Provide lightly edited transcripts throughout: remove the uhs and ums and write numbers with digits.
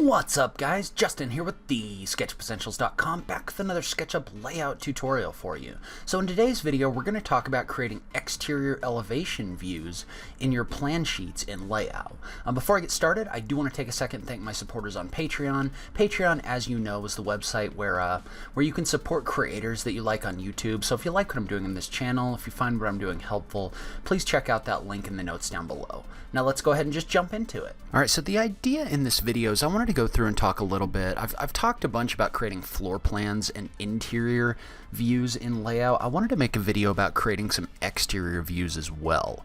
What's up, guys? Justin here with the SketchUpEssentials.com, back with another SketchUp layout tutorial for you. So in today's video, we're going to talk about creating exterior elevation views in your plan sheets in Layout. Before I get started, I do want to take a second and thank my supporters on Patreon. Patreon, as you know, is the website where you can support creators that you like on YouTube. So if you like what I'm doing in this channel, if you find what I'm doing helpful, please check out that link in the notes down below. Now let's go ahead and just jump into it. Alright, so the idea in this video is I wanted to go through and talk a little bit. I've talked a bunch about creating floor plans and interior views in Layout. I wanted to make a video about creating some exterior views as well.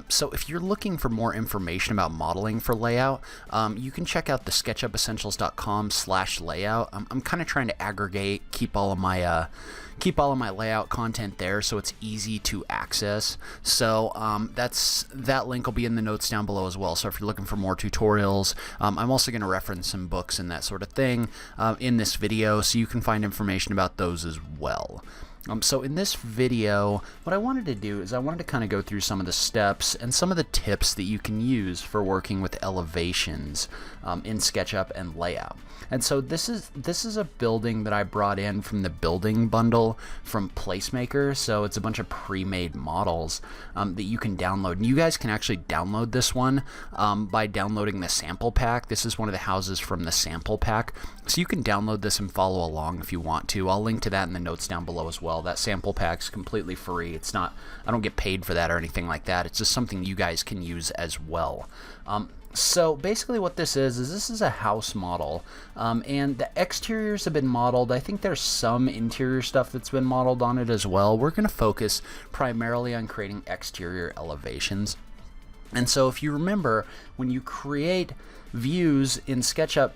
So if you're looking for more information about modeling for Layout, you can check out the SketchUpEssentials.com/layout. I'm kind of trying to aggregate, keep all of my layout content there so it's easy to access. So that link will be in the notes down below as well. So if you're looking for more tutorials, I'm also going to reference some books and that sort of thing in this video, so you can find information about those as well. So in this video, what I wanted to do is I wanted to kind of go through some of the steps and some of the tips that you can use for working with elevations in SketchUp and Layout. And so this is a building that I brought in from the building bundle from Placemaker. So it's a bunch of pre-made models that you can download. And you guys can actually download this one by downloading the sample pack. This is one of the houses from the sample pack. So you can download this and follow along if you want to. I'll link to that in the notes down below as well. That sample pack's completely free. It's not, I don't get paid for that or anything like that. It's just something you guys can use as well. So basically what this is a house model, and the exteriors have been modeled. I think there's some interior stuff that's been modeled on it as well. We're going to focus primarily on creating exterior elevations. And so if you remember, when you create views in SketchUp,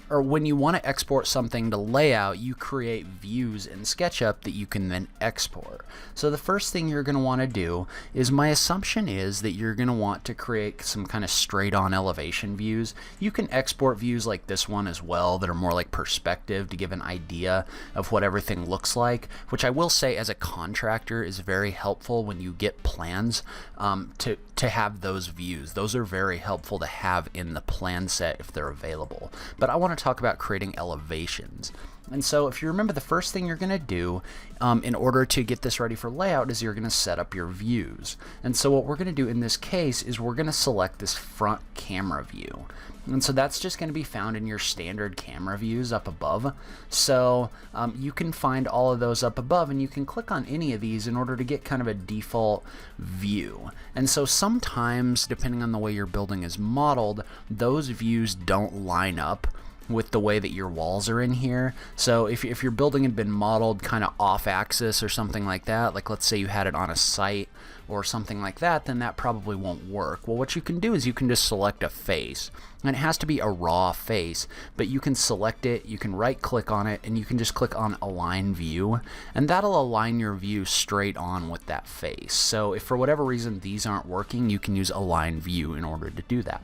or when you want to export something to Layout, you create views in SketchUp that you can then export. So the first thing you're going to want to do is, my assumption is that you're going to want to create some kind of straight-on elevation views. You can export views like this one as well that are more like perspective to give an idea of what everything looks like, which I will say as a contractor is very helpful when you get plans to have those views. Those are very helpful to have in the plan set if they're available. But I want to talk about creating elevations. And so if you remember, the first thing you're going to do in order to get this ready for Layout is you're going to set up your views. And so what we're going to do in this case is we're going to select this front camera view. And so that's just going to be found in your standard camera views up above. So you can find all of those up above, and you can click on any of these in order to get kind of a default view. And so sometimes, depending on the way your building is modeled, those views don't line up with the way that your walls are in here. So if your building had been modeled kind of off axis or something like that, like let's say you had it on a site or something like that, then that probably won't work. Well, what you can do is you can just select a face, and it has to be a raw face, but you can select it, you can right click on it, and you can just click on Align View, and that'll align your view straight on with that face. So if for whatever reason these aren't working, you can use Align View in order to do that.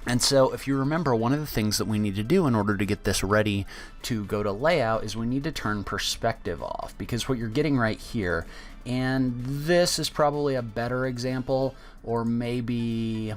And so if you remember, one of the things that we need to do in order to get this ready to go to Layout is we need to turn perspective off, because what you're getting right here, and this is probably a better example, or maybe,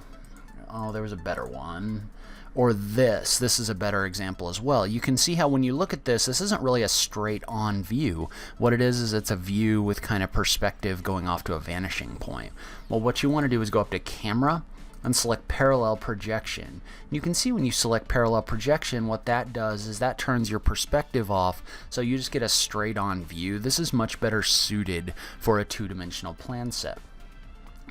oh, there was a better one, or this is a better example as well. You can see how when you look at this isn't really a straight on view. What it is it's a view with kind of perspective going off to a vanishing point. Well, what you want to do is go up to Camera and select Parallel Projection. You can see when you select Parallel Projection, what that does is that turns your perspective off, so you just get a straight on view. This is much better suited for a two-dimensional plan set.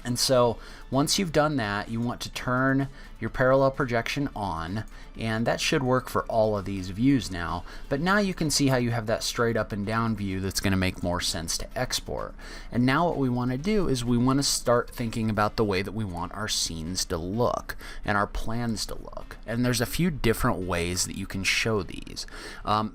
And so once you've done that, you want to turn your parallel projection on, and that should work for all of these views now. But now you can see how you have that straight up and down view that's going to make more sense to export. And now what we want to do is we want to start thinking about the way that we want our scenes to look and our plans to look. And there's a few different ways that you can show these.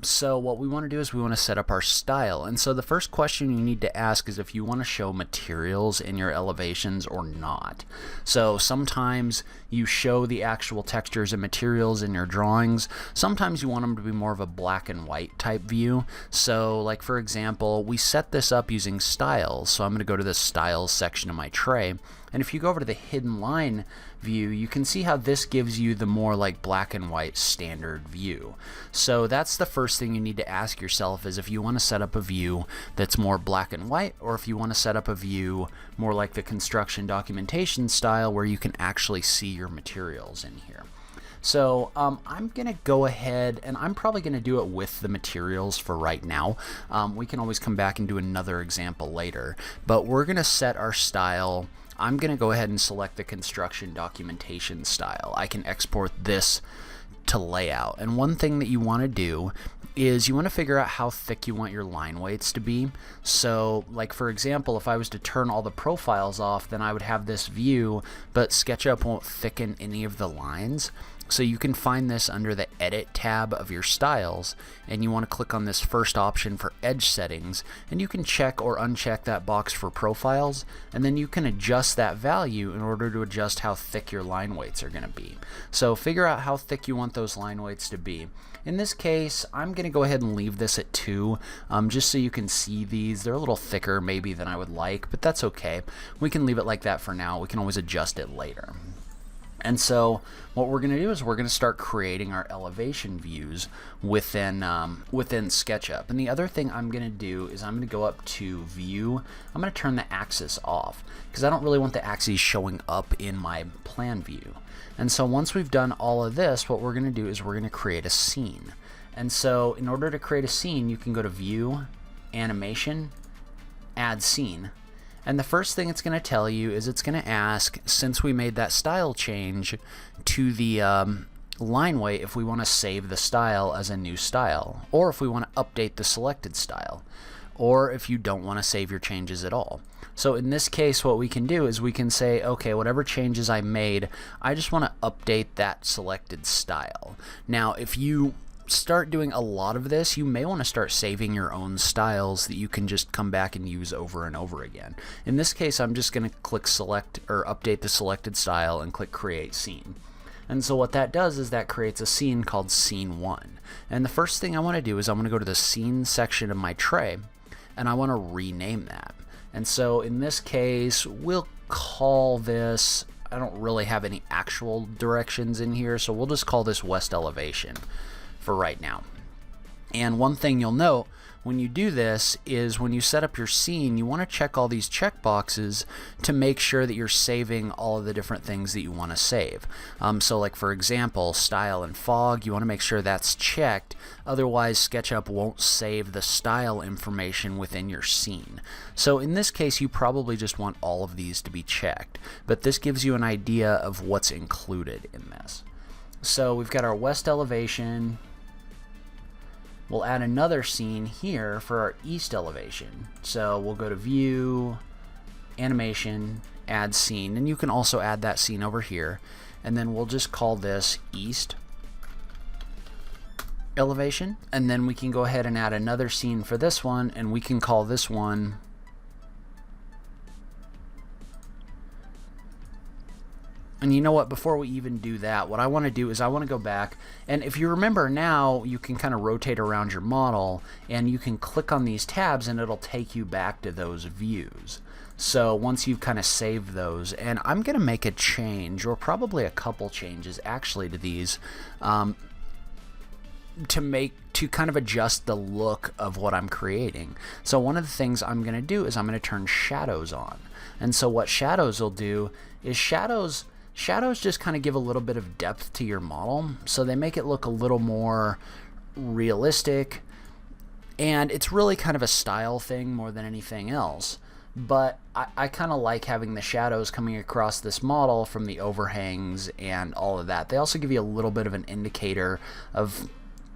So what we want to do is we want to set up our style. And so the first question you need to ask is if you want to show materials in your elevations or not. So sometimes you show the actual textures and materials in your drawings. Sometimes you want them to be more of a black and white type view. So like for example, we set this up using styles. So I'm going to go to the styles section of my tray, and if you go over to the hidden line view, you can see how this gives you the more like black and white standard view. So that's the first thing you need to ask yourself, is if you want to set up a view that's more black and white, or if you want to set up a view more like the construction documentation style where you can actually see your materials in here. So I'm going to go ahead, and I'm probably going to do it with the materials for right now. We can always come back and do another example later, but we're going to set our style. I'm going to go ahead and select the construction documentation style. I can export this to layout, and one thing that you want to do is you want to figure out how thick you want your line weights to be. So like for example, if I was to turn all the profiles off, then I would have this view, but SketchUp won't thicken any of the lines. So you can find this under the Edit tab of your styles, and you want to click on this first option for edge settings, and you can check or uncheck that box for profiles, and then you can adjust that value in order to adjust how thick your line weights are going to be. So figure out how thick you want those line weights to be. In this case, I'm going to go ahead and leave this at 2, just so you can see these. They're a little thicker maybe than I would like, but that's okay. We can leave it like that for now. We can always adjust it later. And so what we're going to do is we're going to start creating our elevation views within SketchUp. And the other thing I'm going to do is I'm going to go up to View. I'm going to turn the axis off because I don't really want the axes showing up in my plan view. And so once we've done all of this, what we're going to do is we're going to create a scene. And so in order to create a scene, you can go to View, Animation, Add Scene. And the first thing it's going to tell you is it's going to ask, since we made that style change to the line weight, if we want to save the style as a new style, or if we want to update the selected style, or if you don't want to save your changes at all. So in this case, what we can do is we can say, okay, whatever changes I made, I just want to update that selected style. Now, if you start doing a lot of this, you may want to start saving your own styles that you can just come back and use over and over again. In this case, I'm just going to click select or update the selected style and click create scene. And so what that does is that creates a scene called scene 1. And the first thing I want to do is I want to go to the scene section of my tray and I want to rename that. And so in this case, we'll call this, I don't really have any actual directions in here, so we'll just call this west elevation for right now. And one thing you'll note when you do this is when you set up your scene, you want to check all these check boxes to make sure that you're saving all of the different things that you want to save. So like for example, style and fog, you want to make sure that's checked, otherwise SketchUp won't save the style information within your scene. So in this case, you probably just want all of these to be checked, but this gives you an idea of what's included in this. So we've got our west elevation. We'll add another scene here for our east elevation. So we'll go to View, Animation, Add Scene, and you can also add that scene over here. And then we'll just call this East Elevation. And then we can go ahead and add another scene for this one, and we can call this one And you know what, before we even do that, what I want to do is I want to go back, and if you remember now, you can kind of rotate around your model, and you can click on these tabs, and it'll take you back to those views. So once you've kind of saved those, and I'm going to make a change, or probably a couple changes actually to these, to kind of adjust the look of what I'm creating. So one of the things I'm going to do is I'm going to turn shadows on. And so what shadows will do is shadows just kind of give a little bit of depth to your model, so they make it look a little more realistic, and it's really kind of a style thing more than anything else. But I kind of like having the shadows coming across this model from the overhangs and all of that. They also give you a little bit of an indicator of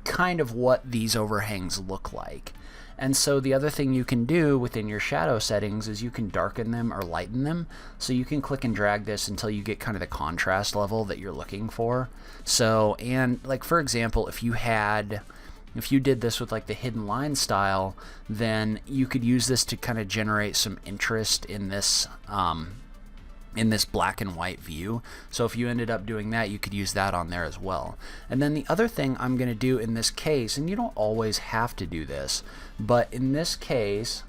kind of what these overhangs look like. And so the other thing you can do within your shadow settings is you can darken them or lighten them. So you can click and drag this until you get kind of the contrast level that you're looking for. So, and like for example, if you did this with like the hidden line style, then you could use this to kind of generate some interest in this black and white view. So if you ended up doing that, you could use that on there as well. And then the other thing I'm going to do in this case, and you don't always have to do this, but in this case,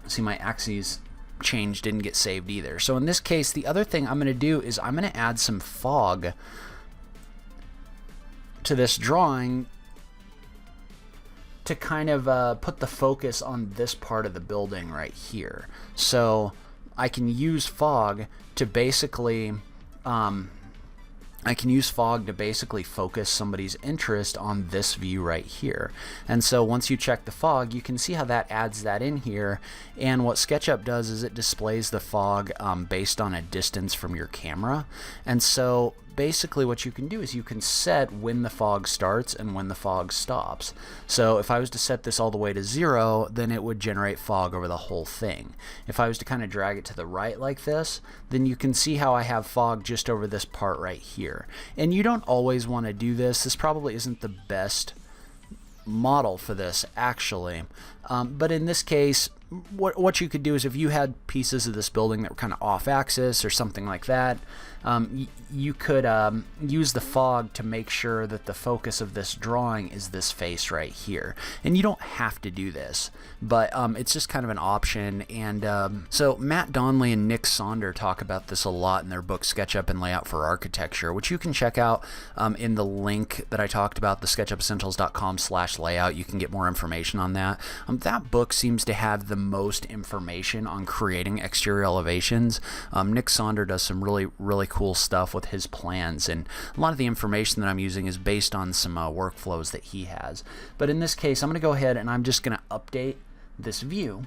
see my axes change didn't get saved either. So in this case, the other thing I'm going to do is I'm going to add some fog to this drawing to kind of put the focus on this part of the building right here. So I can use fog to basically focus somebody's interest on this view right here. And so once you check the fog, you can see how that adds that in here. And what SketchUp does is it displays the fog based on a distance from your camera. And so basically what you can do is you can set when the fog starts and when the fog stops. So if I was to set this all the way to 0, then it would generate fog over the whole thing. If I was to kind of drag it to the right like this, then you can see how I have fog just over this part right here. And you don't always want to do this. This probably isn't the best model for this actually, but in this case what you could do is if you had pieces of this building that were kind of off axis or something like that, you could use the fog to make sure that the focus of this drawing is this face right here. And you don't have to do this, but it's just kind of an option. And so Matt Donnelly and Nick Sonder talk about this a lot in their book SketchUp and Layout for Architecture, which you can check out in the link that I talked about, the sketchupessentials.com/layout. You can get more information on that. That book seems to have the most information on creating exterior elevations. Nick Sonder does some really cool stuff with his plans, and a lot of the information that I'm using is based on some workflows that he has. But in this case, I'm going to go ahead and I'm just going to update this view,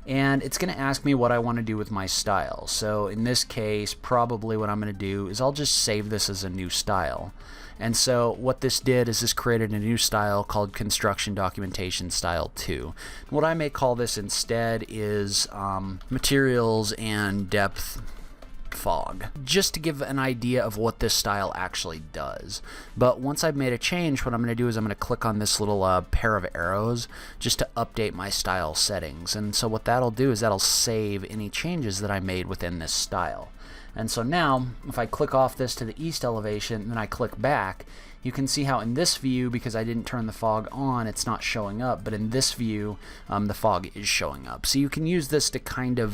and it's going to ask me what I want to do with my style. So in this case, probably what I'm going to do is I'll just save this as a new style. And so what this did is this created a new style called Construction Documentation Style 2. What I may call this instead is Materials and Depth Fog, just to give an idea of what this style actually does. But once I've made a change, what I'm going to do is I'm going to click on this little pair of arrows just to update my style settings. And so what that'll do is that'll save any changes that I made within this style. And so now, if I click off this to the east elevation, and then I click back, you can see how in this view, because I didn't turn the fog on, it's not showing up, but in this view, the fog is showing up. So you can use this to kind of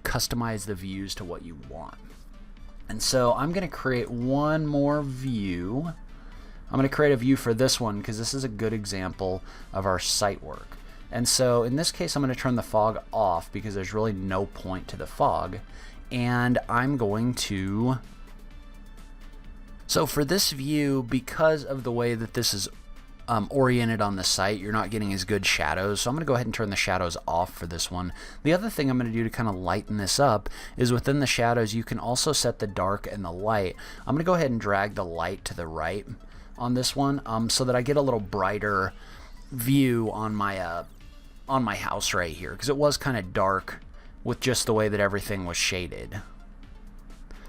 customize the views to what you want. And so I'm going to create one more view. I'm going to create a view for this one because this is a good example of our site work. And so in this case, I'm going to turn the fog off because there's really no point to the fog. And I'm going to... So for this view, because of the way that this is oriented on the site, you're not getting as good shadows. So I'm going to go ahead and turn the shadows off for this one. The other thing I'm going to do to kind of lighten this up is within the shadows, you can also set the dark and the light. I'm going to go ahead and drag the light to the right on this one so that I get a little brighter view on my house right here, because it was kind of dark with just the way that everything was shaded.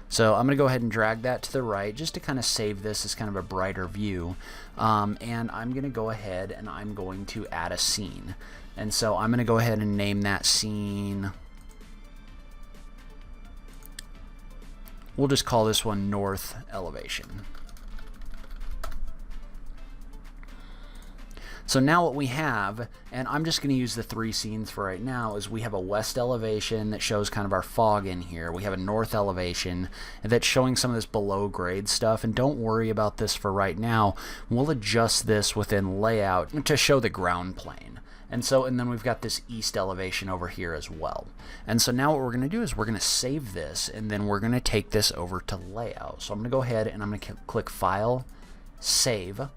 So I'm going to go ahead and drag that to the right just to kind of save this as kind of a brighter view. And I'm going to go ahead and I'm going to add a scene. And so I'm going to go ahead and name that scene. We'll just call this one North Elevation. So now what we have, and I'm just going to use the three scenes for right now, is we have a west elevation that shows kind of our fog in here. We have a north elevation that's showing some of this below grade stuff. And don't worry about this for right now. We'll adjust this within layout to show the ground plane. And then we've got this east elevation over here as well. And so now what we're going to do is we're going to save this, and then we're going to take this over to layout. So I'm going to go ahead and I'm going to click File, Save.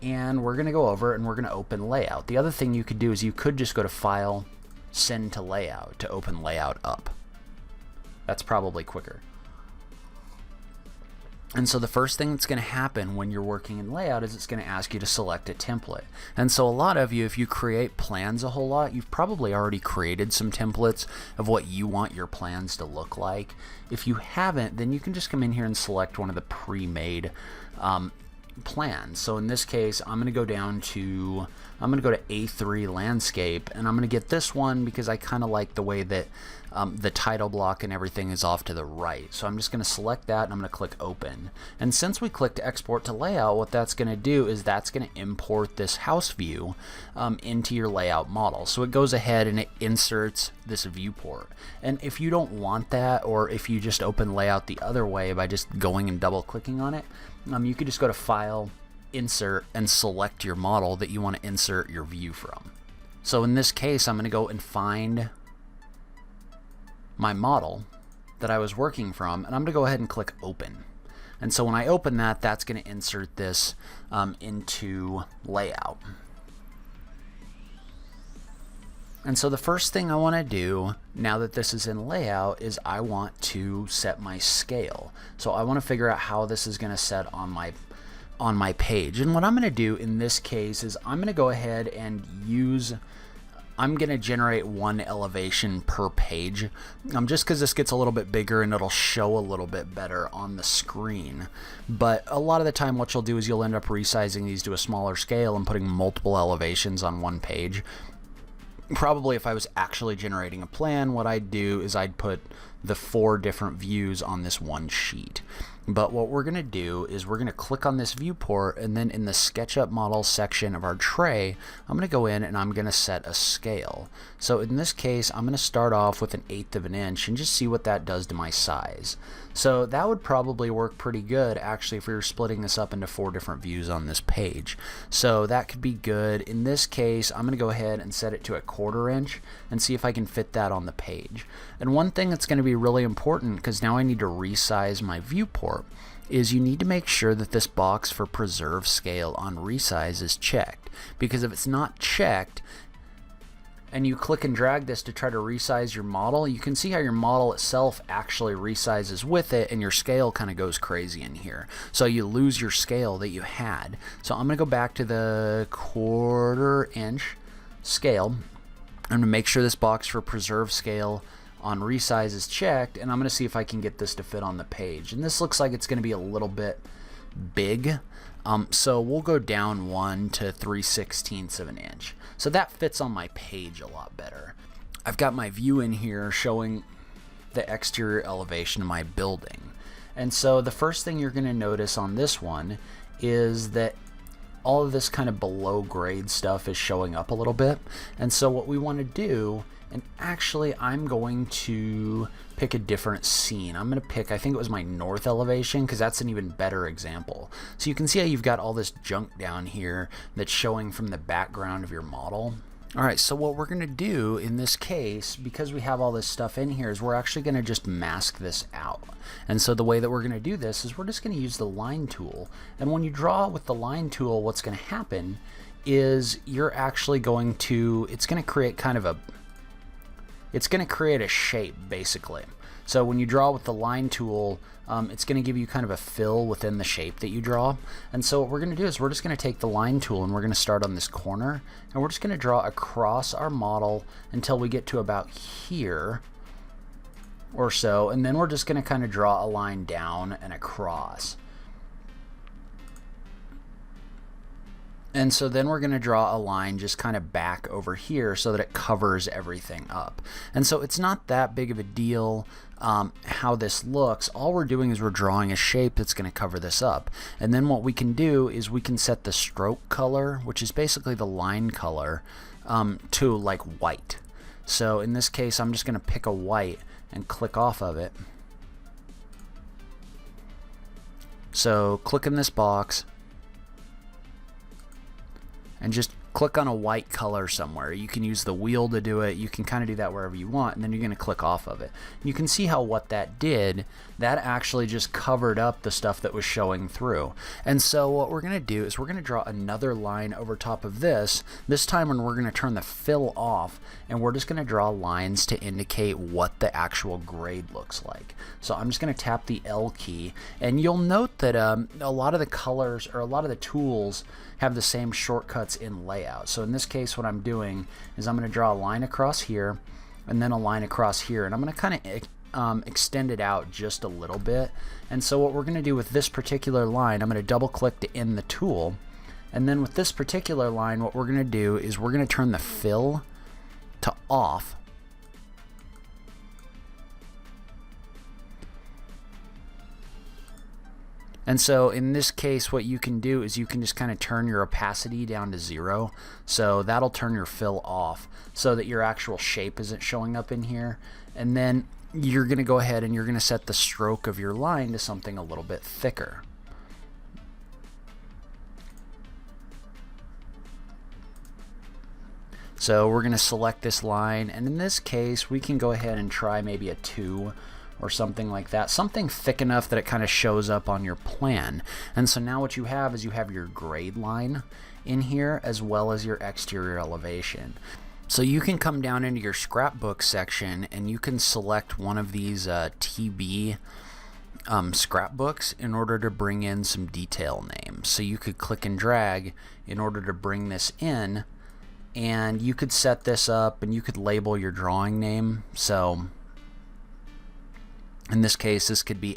And we're going to go over and we're going to open layout. The other thing you could do is you could just go to File, Send to Layout to open layout up. That's probably quicker. And so the first thing that's going to happen when you're working in layout is it's going to ask you to select a template. And so a lot of you, if you create plans a whole lot, you've probably already created some templates of what you want your plans to look like. If you haven't, then you can just come in here and select one of the pre-made plans. So in this case, I'm going to go to A3 landscape, and I'm going to get this one because I kind of like the way that the title block and everything is off to the right. So I'm just going to select that and I'm going to click open. And since we clicked export to layout, what that's going to do is that's going to import this house view into your layout model. So it goes ahead and it inserts this viewport. And if you don't want that, or if you just open layout the other way by just going and double clicking on it, you could just go to File, Insert, and select your model that you want to insert your view from. So in this case, I'm going to go and find my model that I was working from, and I'm going to go ahead and click open. And so when I open that, that's going to insert this into layout. And so the first thing I want to do now that this is in layout is I want to set my scale. So I want to figure out how this is going to set on my page. And what I'm going to do in this case is I'm going to go ahead and I'm going to generate one elevation per page, just because this gets a little bit bigger and it'll show a little bit better on the screen. But a lot of the time what you'll do is you'll end up resizing these to a smaller scale and putting multiple elevations on one page. Probably if I was actually generating a plan, what I'd do is I'd put the 4 different views on this one sheet. But what we're going to do is we're going to click on this viewport, and then in the SketchUp model section of our tray, I'm going to go in and I'm going to set a scale. So in this case, I'm going to start off with 1/8 of an inch and just see what that does to my size. So that would probably work pretty good actually if we were splitting this up into 4 different views on this page. So that could be good. In this case, I'm going to go ahead and set it to 1/4 inch and see if I can fit that on the page. And one thing that's going to be really important, because now I need to resize my viewport, is you need to make sure that this box for preserve scale on resize is checked. Because if it's not checked, and you click and drag this to try to resize your model, you can see how your model itself actually resizes with it, and your scale kind of goes crazy in here. So you lose your scale that you had. So I'm going to go back to the 1/4 inch scale. I'm going to make sure this box for preserve scale on resize is checked, and I'm going to see if I can get this to fit on the page. And this looks like it's going to be a little bit big. So we'll go down 1 to 3/16 of an inch. So that fits on my page a lot better. I've got my view in here showing the exterior elevation of my building. And so the first thing you're going to notice on this one is that all of this kind of below grade stuff is showing up a little bit. And so what we want to do, and actually I'm going to pick a different scene. I'm going to pick, I think it was my north elevation, because that's an even better example. So you can see how you've got all this junk down here that's showing from the background of your model. Alright, so what we're going to do in this case, because we have all this stuff in here, is we're actually going to just mask this out. And so the way that we're going to do this is we're just going to use the line tool. And when you draw with the line tool, what's going to happen is you're actually going to, it's going to create a shape basically. So when you draw with the line tool, it's going to give you kind of a fill within the shape that you draw. And so what we're going to do is we're just going to take the line tool and we're going to start on this corner, and we're just going to draw across our model until we get to about here or so, and then we're just going to kind of draw a line down and across. And so then we're going to draw a line just kind of back over here so that it covers everything up. And so it's not that big of a deal how this looks. All we're doing is we're drawing a shape that's going to cover this up. And then what we can do is we can set the stroke color, which is basically the line color, to like white. So in this case, I'm just going to pick a white and click off of it. So click in this box and just click on a white color somewhere. You can use the wheel to do it. You can kind of do that wherever you want, and then you're going to click off of it. You can see how what that did, that actually just covered up the stuff that was showing through. And so what we're going to do is we're going to draw another line over top of this time when we're going to turn the fill off, and we're just going to draw lines to indicate what the actual grade looks like. So I'm just going to tap the L key, and you'll note that a lot of the colors, or a lot of the tools, have the same shortcuts in layout. So in this case, what I'm doing is I'm going to draw a line across here and then a line across here, and I'm going to kind of extend it out just a little bit. And so what we're going to do with this particular line, I'm going to double click to end the tool, and then with this particular line, what we're going to do is we're going to turn the fill to off, And so in this case, what you can do is you can just kind of turn your opacity down to 0. So that'll turn your fill off so that your actual shape isn't showing up in here. And then you're going to go ahead and you're going to set the stroke of your line to something a little bit thicker. So we're going to select this line, and in this case we can go ahead and try maybe a 2 or something like that, something thick enough that it kind of shows up on your plan. And so now what you have is you have your grade line in here as well as your exterior elevation. So you can come down into your scrapbook section and you can select one of these TB scrapbooks in order to bring in some detail names. So you could click and drag in order to bring this in, and you could set this up and you could label your drawing name. So in this case, this could be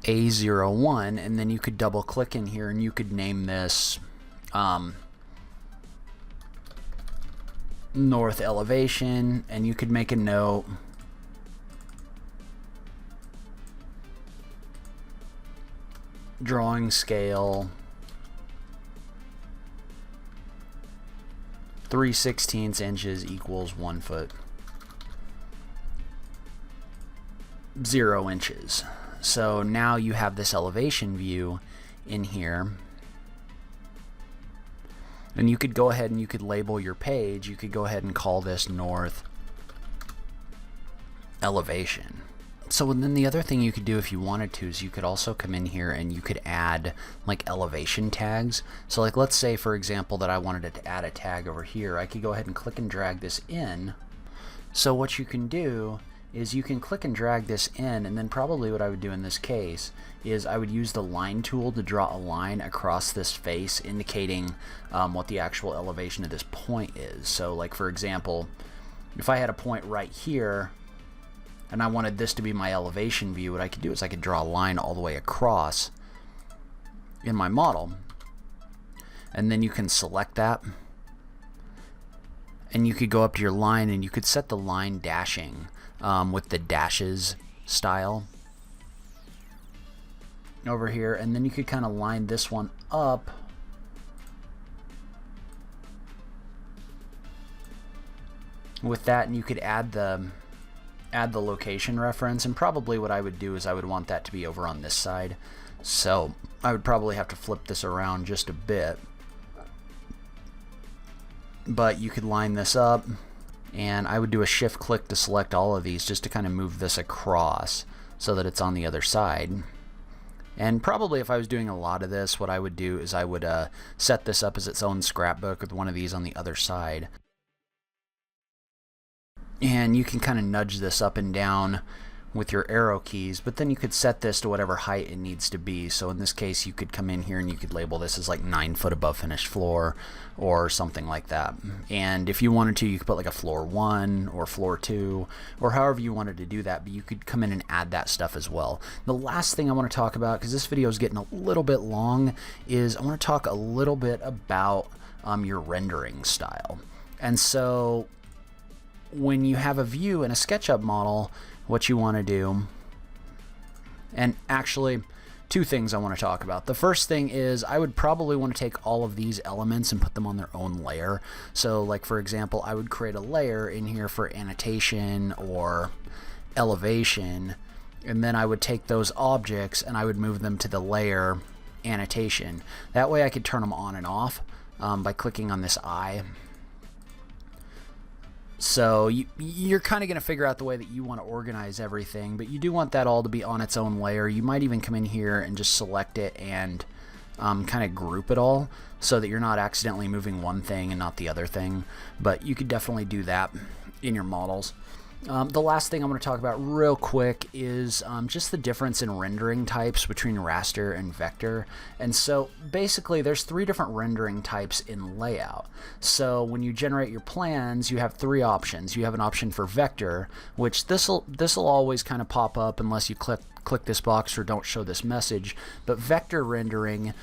A01, and then you could double click in here and you could name this north elevation, and you could make a note drawing scale 3/16 inches equals 1 foot 0 inches. So now you have this elevation view in here, and you could go ahead and you could label your page. You could go ahead and call this north elevation. So then the other thing you could do if you wanted to is you could also come in here and you could add like elevation tags. So like let's say for example that I wanted to add a tag over here. I could go ahead and click and drag this in. So what you can do is you can click and drag this in, and then probably what I would do in this case is I would use the line tool to draw a line across this face indicating what the actual elevation of this point is. So like for example, if I had a point right here and I wanted this to be my elevation view, what I could do is I could draw a line all the way across in my model, and then you can select that and you could go up to your line and you could set the line dashing with the dashes style over here, and then you could kind of line this one up with that, and you could add the location reference. And probably what I would do is I would want that to be over on this side, so I would probably have to flip this around just a bit, but you could line this up, and I would do a shift click to select all of these just to kind of move this across so that it's on the other side. And probably if I was doing a lot of this, what I would do is I would set this up as its own scrapbook with one of these on the other side. And you can kind of nudge this up and down with your arrow keys, but then you could set this to whatever height it needs to be. So in this case you could come in here and you could label this as like 9 foot above finished floor or something like that. And if you wanted to, you could put like a floor 1 or floor 2 or however you wanted to do that, but you could come in and add that stuff as well. The last thing I want to talk about, because this video is getting a little bit long, is I want to talk a little bit about your rendering style. And so when you have a view in a SketchUp model, what you want to do, and actually two things I want to talk about. The first thing is I would probably want to take all of these elements and put them on their own layer. So like for example, I would create a layer in here for annotation or elevation, and then I would take those objects and I would move them to the layer annotation. That way I could turn them on and off by clicking on this eye. So you're kind of going to figure out the way that you want to organize everything, but you do want that all to be on its own layer. You might even come in here and just select it and kind of group it all so that you're not accidentally moving one thing and not the other thing, but you could definitely do that in your models. The last thing I'm going to talk about real quick is just the difference in rendering types between raster and vector. And so basically there's 3 different rendering types in layout. So when you generate your plans, you have 3 options. You have an option for vector, which this'll always kind of pop up unless you click this box or don't show this message. But vector rendering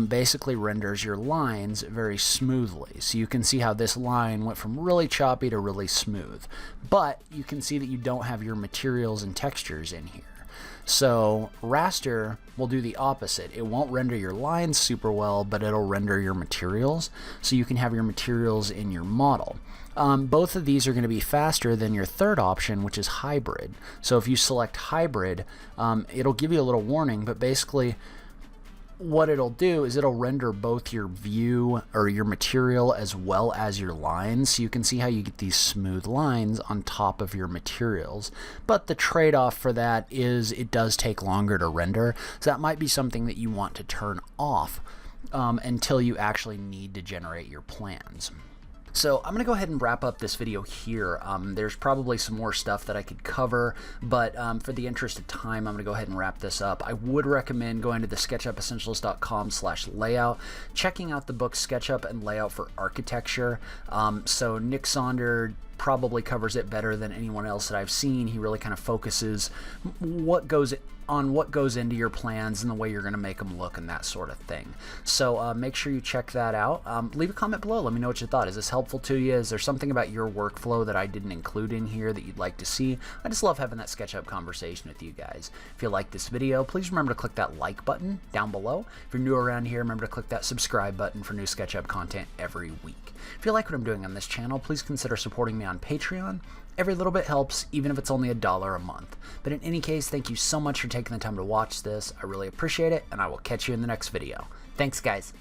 basically renders your lines very smoothly. So you can see how this line went from really choppy to really smooth. But you can see that you don't have your materials and textures in here. So raster will do the opposite. It won't render your lines super well, but it'll render your materials. So you can have your materials in your model. Both of these are going to be faster than your third option, which is hybrid. So if you select hybrid, it'll give you a little warning, but basically what it'll do is it'll render both your view or your material as well as your lines, so you can see how you get these smooth lines on top of your materials. But the trade-off for that is it does take longer to render, so that might be something that you want to turn off until you actually need to generate your plans. So I'm going to go ahead and wrap up this video here. There's probably some more stuff that I could cover, but for the interest of time, I'm going to go ahead and wrap this up. I would recommend going to the SketchUpEssentials.com/layout, checking out the book SketchUp and Layout for Architecture. So Nick Sonder probably covers it better than anyone else that I've seen. He really kind of focuses what goes into your plans and the way you're going to make them look and that sort of thing. So make sure you check that out. Leave a comment below. Let me know what you thought. Is this helpful to you? Is there something about your workflow that I didn't include in here that you'd like to see? I just love having that SketchUp conversation with you guys. If you like this video, please remember to click that like button down below. If you're new around here, remember to click that subscribe button for new SketchUp content every week. If you like what I'm doing on this channel, please consider supporting me on Patreon. Every little bit helps, even if it's only $1 a month. But in any case, thank you so much for taking the time to watch this. I really appreciate it, and I will catch you in the next video. Thanks, guys.